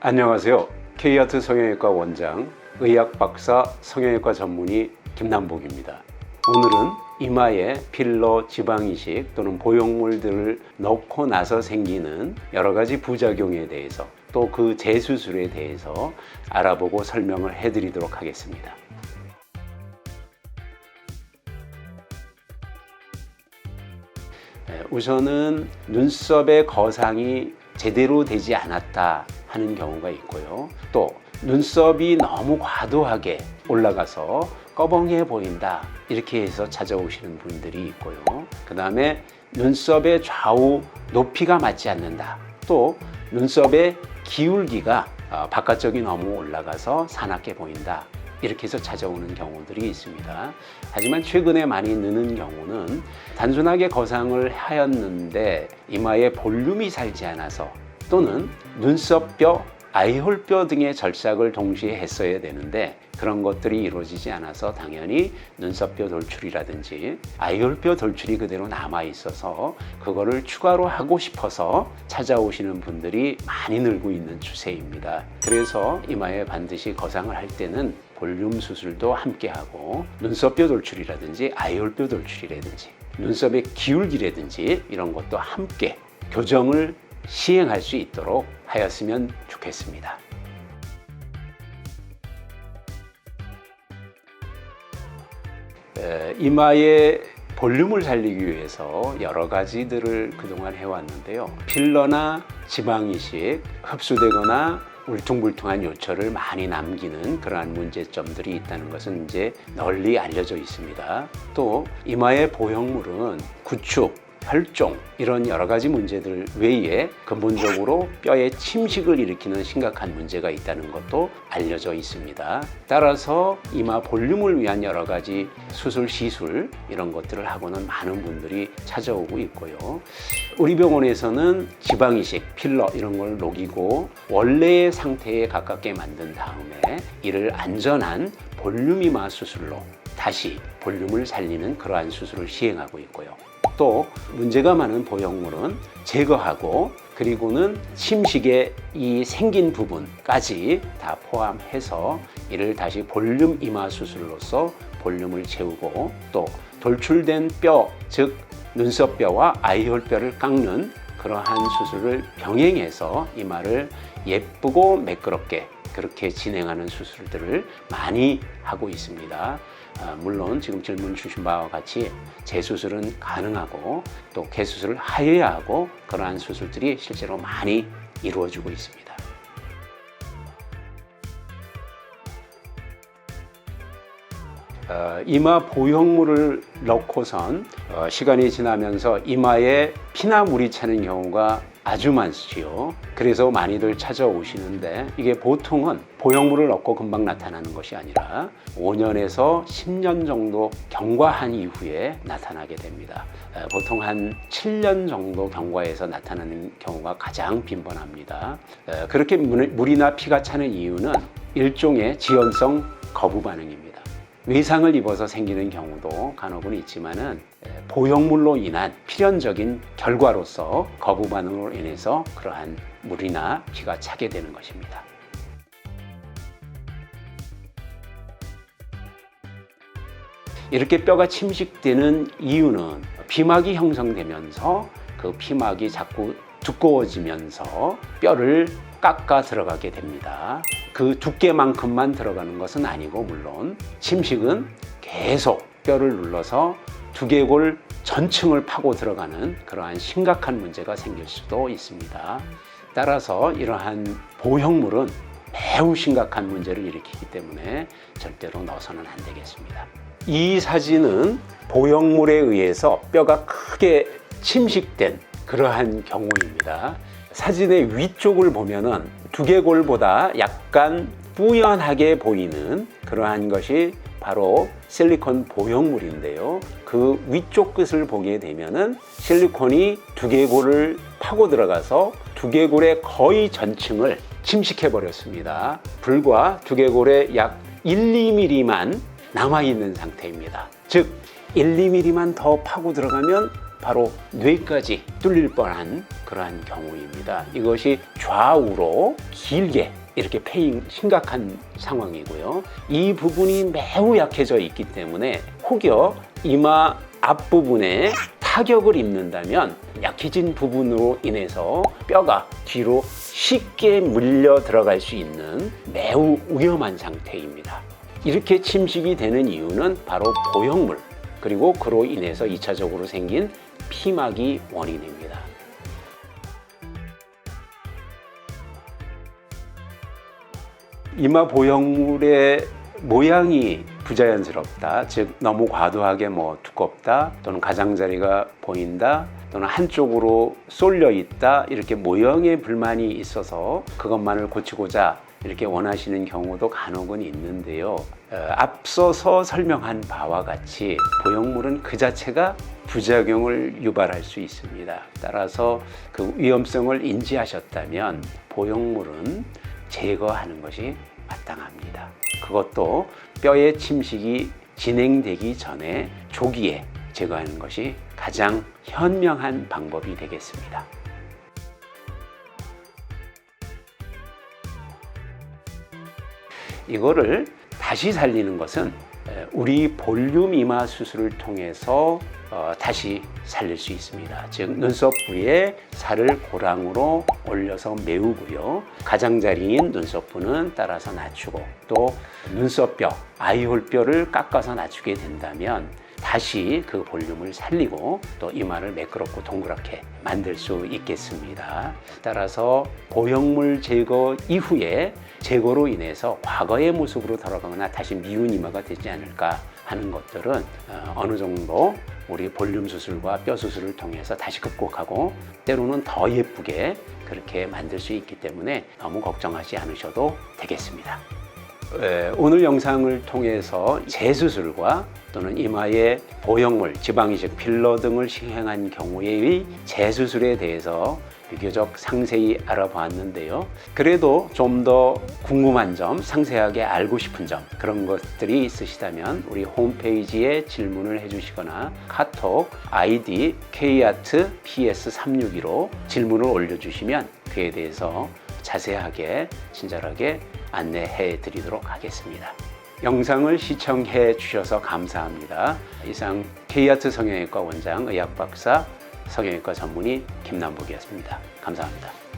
안녕하세요. K아트 성형외과 원장, 의학박사 성형외과 전문의 김남복입니다. 오늘은 이마에 필러, 지방이식 또는 보형물들을 넣고 나서 생기는 여러 가지 부작용에 대해서 또 그 재수술에 대해서 알아보고 설명을 해드리도록 하겠습니다. 우선은 눈썹의 거상이 제대로 되지 않았다 하는 경우가 있고요. 또 눈썹이 너무 과도하게 올라가서 꺼벙해 보인다 이렇게 해서 찾아오시는 분들이 있고요. 그 다음에 눈썹의 좌우 높이가 맞지 않는다. 또 눈썹의 기울기가 바깥쪽이 너무 올라가서 사납게 보인다. 이렇게 해서 찾아오는 경우들이 있습니다. 하지만 최근에 많이 느는 경우는 단순하게 거상을 하였는데 이마에 볼륨이 살지 않아서 또는 눈썹뼈, 아이홀뼈 등의 절삭을 동시에 했어야 되는데 그런 것들이 이루어지지 않아서 당연히 눈썹뼈 돌출이라든지 아이홀뼈 돌출이 그대로 남아 있어서 그거를 추가로 하고 싶어서 찾아오시는 분들이 많이 늘고 있는 추세입니다. 그래서 이마에 반드시 거상을 할 때는 볼륨 수술도 함께 하고 눈썹뼈 돌출이라든지 아이홀뼈 돌출이라든지 눈썹의 기울기라든지 이런 것도 함께 교정을 시행할 수 있도록 하였으면 좋겠습니다. 이마의 볼륨을 살리기 위해서 여러 가지들을 그동안 해왔는데요. 필러나 지방이식, 흡수되거나 울퉁불퉁한 요철을 많이 남기는 그러한 문제점들이 있다는 것은 이제 널리 알려져 있습니다. 또 이마의 보형물은 구축, 혈종 이런 여러 가지 문제들 외에 근본적으로 뼈에 침식을 일으키는 심각한 문제가 있다는 것도 알려져 있습니다. 따라서 이마 볼륨을 위한 여러 가지 수술, 시술 이런 것들을 하고는 많은 분들이 찾아오고 있고요. 우리 병원에서는 지방이식, 필러 이런 걸 녹이고 원래의 상태에 가깝게 만든 다음에 이를 안전한 볼륨 이마 수술로 다시 볼륨을 살리는 그러한 수술을 시행하고 있고요. 또 문제가 많은 보형물은 제거하고 그리고는 침식의 이 생긴 부분까지 다 포함해서 이를 다시 볼륨 이마 수술로서 볼륨을 채우고 또 돌출된 뼈, 즉 눈썹뼈와 아이홀뼈를 깎는 그러한 수술을 병행해서 이마를 예쁘고 매끄럽게 그렇게 진행하는 수술들을 많이 하고 있습니다. 물론 지금 질문 주신 바와 같이 재수술은 가능하고 또 개수술을 하여야 하고 그러한 수술들이 실제로 많이 이루어지고 있습니다. 이마 보형물을 넣고선 시간이 지나면서 이마에 피나 물이 차는 경우가 아주 많지요. 그래서 많이들 찾아오시는데 이게 보통은 보형물을 넣고 금방 나타나는 것이 아니라 5년에서 10년 정도 경과한 이후에 나타나게 됩니다. 보통 한 7년 정도 경과해서 나타나는 경우가 가장 빈번합니다. 그렇게 물이나 피가 차는 이유는 일종의 지연성 거부 반응입니다. 외상을 입어서 생기는 경우도 간혹은 있지만은 보형물로 인한 필연적인 결과로서 거부 반응으로 인해서 그러한 물이나 피가 차게 되는 것입니다. 이렇게 뼈가 침식되는 이유는 피막이 형성되면서 그 피막이 자꾸 두꺼워지면서 뼈를 깎아 들어가게 됩니다. 그 두께만큼만 들어가는 것은 아니고 물론 침식은 계속 뼈를 눌러서 두개골 전층을 파고 들어가는 그러한 심각한 문제가 생길 수도 있습니다. 따라서 이러한 보형물은 매우 심각한 문제를 일으키기 때문에 절대로 넣어서는 안 되겠습니다. 이 사진은 보형물에 의해서 뼈가 크게 침식된 그러한 경우입니다. 사진의 위쪽을 보면은 두개골보다 약간 뿌연하게 보이는 그러한 것이 바로 실리콘 보형물인데요. 그 위쪽 끝을 보게 되면은 실리콘이 두개골을 파고 들어가서 두개골의 거의 전층을 침식해 버렸습니다. 불과 두개골의 약 1, 2mm만 남아있는 상태입니다. 즉 1, 2mm만 더 파고 들어가면 바로 뇌까지 뚫릴 뻔한 그러한 경우입니다. 이것이 좌우로 길게 이렇게 패인 심각한 상황이고요. 이 부분이 매우 약해져 있기 때문에 혹여 이마 앞부분에 타격을 입는다면 약해진 부분으로 인해서 뼈가 뒤로 쉽게 물려 들어갈 수 있는 매우 위험한 상태입니다. 이렇게 침식이 되는 이유는 바로 보형물, 그리고 그로 인해서 2차적으로 생긴 피막이 원인입니다. 이마 보형물의 모양이 부자연스럽다, 즉 너무 과도하게 두껍다, 또는 가장자리가 보인다, 또는 한쪽으로 쏠려 있다, 이렇게 모형에 불만이 있어서 그것만을 고치고자 이렇게 원하시는 경우도 간혹은 있는데요. 앞서서 설명한 바와 같이 보형물은 그 자체가 부작용을 유발할 수 있습니다. 따라서 그 위험성을 인지하셨다면 보형물은 제거하는 것이 마땅합니다. 그것도 뼈의 침식이 진행되기 전에 조기에 제거하는 것이 가장 현명한 방법이 되겠습니다. 이거를 다시 살리는 것은 우리 볼륨 이마 수술을 통해서 다시 살릴 수 있습니다. 즉 눈썹 부위에 살을 고랑으로 올려서 메우고요. 가장자리인 눈썹부는 따라서 낮추고, 또 눈썹뼈, 아이홀뼈를 깎아서 낮추게 된다면 다시 그 볼륨을 살리고 또 이마를 매끄럽고 동그랗게 만들 수 있겠습니다. 따라서 보형물 제거 이후에 제거로 인해서 과거의 모습으로 돌아가거나 다시 미운 이마가 되지 않을까 하는 것들은 어느 정도 우리 볼륨 수술과 뼈 수술을 통해서 다시 극복하고 때로는 더 예쁘게 그렇게 만들 수 있기 때문에 너무 걱정하지 않으셔도 되겠습니다. 오늘 영상을 통해서 재수술과 또는 이마의 보형물, 지방이식, 필러 등을 시행한 경우의 재수술에 대해서 비교적 상세히 알아보았는데요. 그래도 좀 더 궁금한 점, 상세하게 알고 싶은 점, 그런 것들이 있으시다면 우리 홈페이지에 질문을 해주시거나 카톡 아이디 KARTPS362로 질문을 올려주시면 그에 대해서 자세하게 친절하게 안내해 드리도록 하겠습니다. 영상을 시청해 주셔서 감사합니다. 이상 KART 성형외과 원장, 의학박사, 성형외과 전문의 김남복이었습니다. 감사합니다.